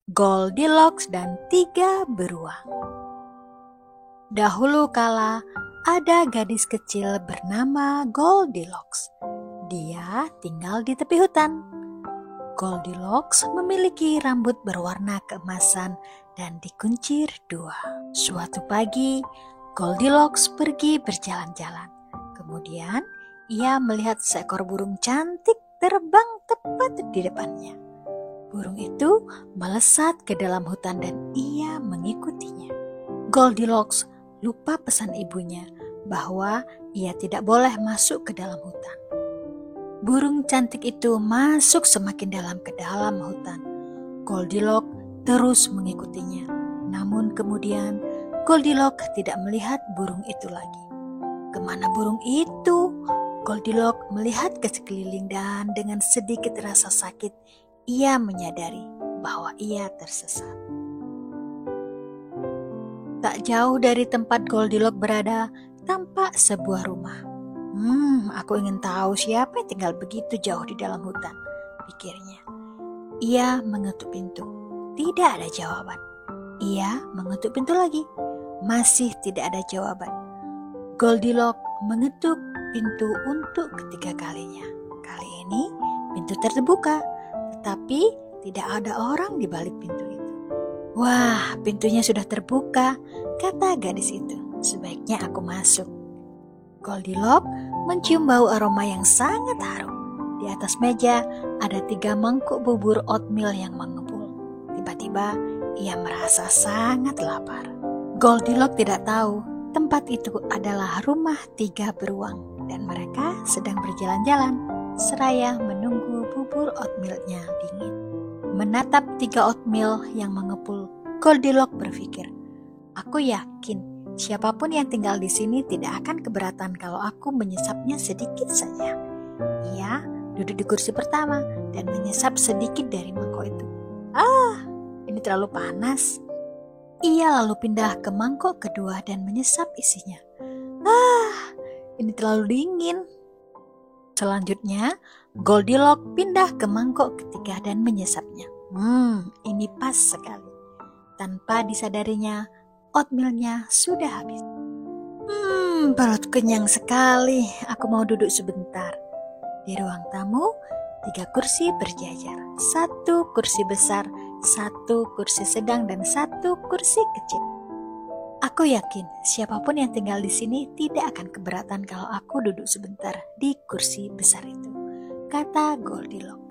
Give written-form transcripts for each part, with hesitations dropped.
Goldilocks dan 3 beruang. Dahulu kala ada gadis kecil bernama Goldilocks. Dia tinggal di tepi hutan. Goldilocks memiliki rambut berwarna keemasan dan dikuncir 2. Suatu pagi, Goldilocks pergi berjalan-jalan. Kemudian, ia melihat seekor burung cantik terbang tepat di depannya. Burung itu melesat ke dalam hutan dan ia mengikutinya. Goldilocks lupa pesan ibunya bahwa ia tidak boleh masuk ke dalam hutan. Burung cantik itu masuk semakin dalam ke dalam hutan. Goldilocks terus mengikutinya. Namun kemudian Goldilocks tidak melihat burung itu lagi. Kemana burung itu? Goldilocks melihat ke sekeliling dan dengan sedikit rasa sakit ia menyadari bahwa ia tersesat. Tak jauh dari tempat Goldilocks berada, tampak sebuah rumah. Aku ingin tahu siapa yang tinggal begitu jauh di dalam hutan, pikirnya. Ia mengetuk pintu. Tidak ada jawaban. Ia mengetuk pintu lagi. Masih tidak ada jawaban. Goldilocks mengetuk pintu untuk ketiga kalinya. Kali ini pintu terbuka, tetapi tidak ada orang di balik pintu itu. Wah, pintunya sudah terbuka, kata gadis itu. Sebaiknya aku masuk. Goldilocks mencium bau aroma yang sangat harum. Di atas meja ada 3 mangkuk bubur oatmeal yang mengepul. Tiba-tiba ia merasa sangat lapar. Goldilocks tidak tahu tempat itu adalah rumah 3 beruang dan mereka sedang berjalan-jalan seraya menunggu bubur oatmealnya dingin. Menatap 3 oatmeal yang mengepul, Goldilocks berpikir, aku yakin siapapun yang tinggal di sini tidak akan keberatan kalau aku menyesapnya sedikit saja. Ia duduk di kursi pertama dan menyesap sedikit dari mangkok itu. Ini terlalu panas. Ia lalu pindah ke mangkok kedua dan menyesap isinya. Ini terlalu dingin. Selanjutnya, Goldilocks pindah ke mangkok ketiga dan menyesapnya. Ini pas sekali. Tanpa disadarinya, oatmealnya sudah habis. Perut kenyang sekali. Aku mau duduk sebentar. Di ruang tamu, 3 kursi berjajar. 1 kursi besar, 1 kursi sedang, dan 1 kursi kecil. Aku yakin siapapun yang tinggal di sini tidak akan keberatan kalau aku duduk sebentar di kursi besar itu, kata Goldilocks.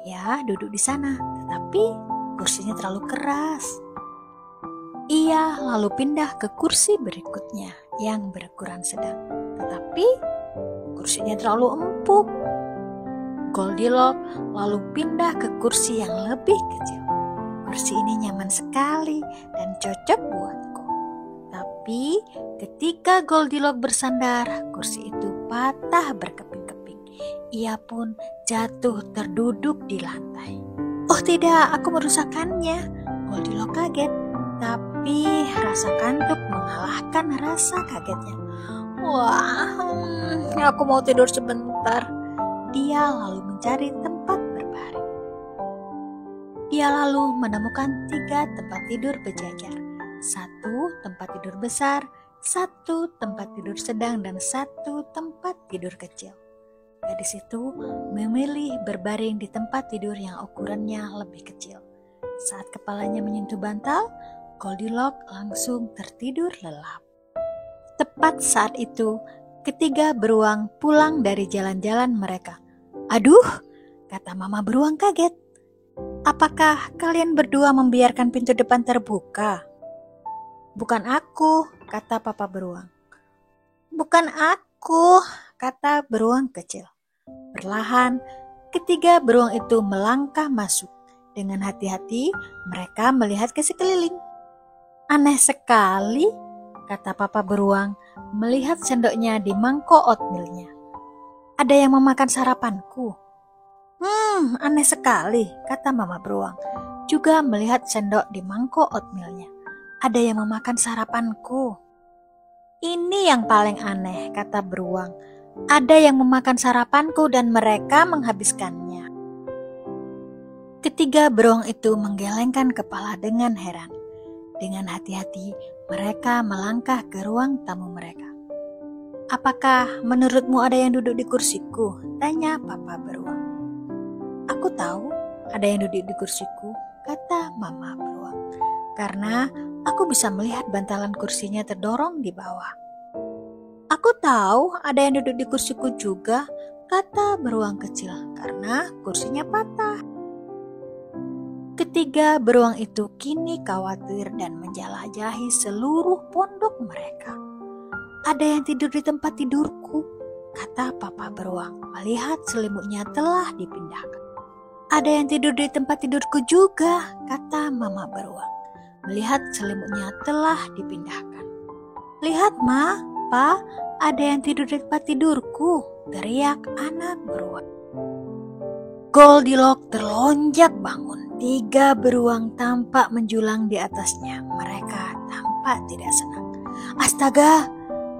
Ya, duduk di sana, tetapi kursinya terlalu keras. Ia lalu pindah ke kursi berikutnya yang berukuran sedang, tetapi kursinya terlalu empuk. Goldilocks lalu pindah ke kursi yang lebih kecil. Kursi ini nyaman sekali dan cocok buatku. Tapi ketika Goldilocks bersandar, kursi itu patah berkeping-keping. Ia pun jatuh terduduk di lantai. Oh tidak, aku merusakkannya. Goldilocks kaget, tapi rasa kantuk mengalahkan rasa kagetnya. Aku mau tidur sebentar. Dia lalu mencari tempat berbaring. Ia lalu menemukan 3 tempat tidur berjajar. 1 tempat tidur besar, 1 tempat tidur sedang, dan 1 tempat tidur kecil. Gadis itu memilih berbaring di tempat tidur yang ukurannya lebih kecil. Saat kepalanya menyentuh bantal, Goldilocks langsung tertidur lelap. Tepat saat itu, ketiga beruang pulang dari jalan-jalan mereka. Aduh, kata mama beruang kaget. Apakah kalian berdua membiarkan pintu depan terbuka? Bukan aku, kata papa beruang. Bukan aku, kata beruang kecil. Perlahan, ketiga beruang itu melangkah masuk. Dengan hati-hati, mereka melihat ke sekeliling. Aneh sekali, kata papa beruang, melihat sendoknya di mangkok oatmealnya. Ada yang memakan sarapanku. Aneh sekali, kata mama beruang, juga melihat sendok di mangkok oatmealnya. Ada yang memakan sarapanku. Ini yang paling aneh, kata beruang. Ada yang memakan sarapanku dan mereka menghabiskannya. Ketiga beruang itu menggelengkan kepala dengan heran. Dengan hati-hati, mereka melangkah ke ruang tamu mereka. "Apakah menurutmu ada yang duduk di kursiku?" tanya Papa beruang. "Aku tahu ada yang duduk di kursiku," kata Mama beruang, "karena aku bisa melihat bantalan kursinya terdorong di bawah." "Aku tahu ada yang duduk di kursiku juga," kata beruang kecil, "karena kursinya patah." Ketiga beruang itu kini khawatir dan menjelajahi seluruh pondok mereka. "Ada yang tidur di tempat tidurku," kata Papa beruang melihat selimutnya telah dipindahkan. "Ada yang tidur di tempat tidurku juga," kata Mama beruang melihat selimutnya telah dipindahkan. "Lihat Ma, Pa, ada yang tidur di tempat tidurku," teriak anak beruang. Goldilocks terlonjak bangun. 3 beruang tampak menjulang di atasnya. Mereka tampak tidak senang. "Astaga!"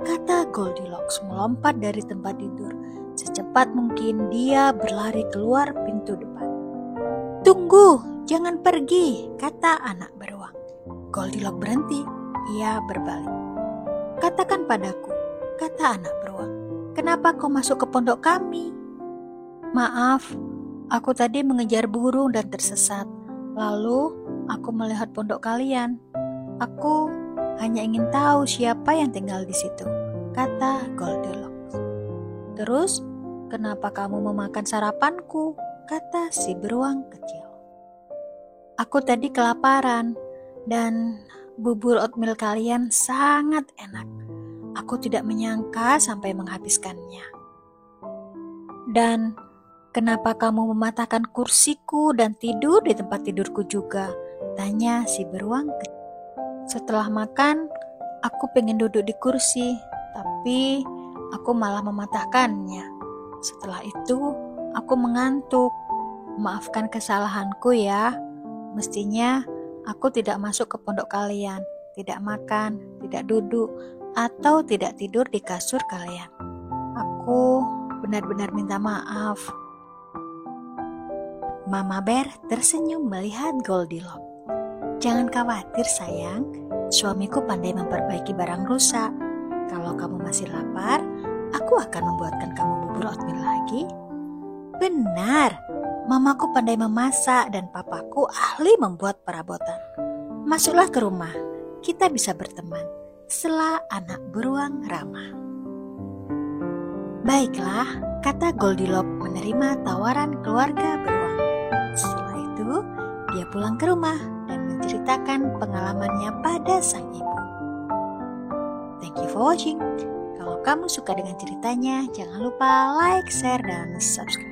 kata Goldilocks melompat dari tempat tidur. Secepat mungkin dia berlari keluar pintu depan. "Tunggu, jangan pergi," kata anak beruang. Goldilocks berhenti. Ia berbalik. "Katakan padaku," kata anak beruang, "kenapa kau masuk ke pondok kami?" "Maaf, aku tadi mengejar burung dan tersesat. Lalu aku melihat pondok kalian. Aku hanya ingin tahu siapa yang tinggal di situ," kata Goldilocks. "Terus, kenapa kamu memakan sarapanku?" kata si beruang kecil. "Aku tadi kelaparan dan bubur oatmeal kalian sangat enak. Aku tidak menyangka sampai menghabiskannya." "Dan kenapa kamu mematahkan kursiku dan tidur di tempat tidurku juga?" tanya si beruang kecil. "Setelah makan, aku pengen duduk di kursi, tapi aku malah mematahkannya. Setelah itu, aku mengantuk. Maafkan kesalahanku ya. Mestinya aku tidak masuk ke pondok kalian, tidak makan, tidak duduk, atau tidak tidur di kasur kalian. Aku benar-benar minta maaf." Mama Bear tersenyum melihat Goldilocks. "Jangan khawatir sayang, suamiku pandai memperbaiki barang rusak. Kalau kamu masih lapar, aku akan membuatkan kamu bubur oatmeal lagi." "Benar, mamaku pandai memasak dan papaku ahli membuat perabotan. Masuklah ke rumah, kita bisa berteman," sela anak beruang ramah. "Baiklah," kata Goldilocks menerima tawaran keluarga beruang. Setelah itu, dia pulang ke rumah dan menceritakan pengalamannya pada sang ibu. Thank you for watching. Kalau kamu suka dengan ceritanya, jangan lupa like, share, dan subscribe.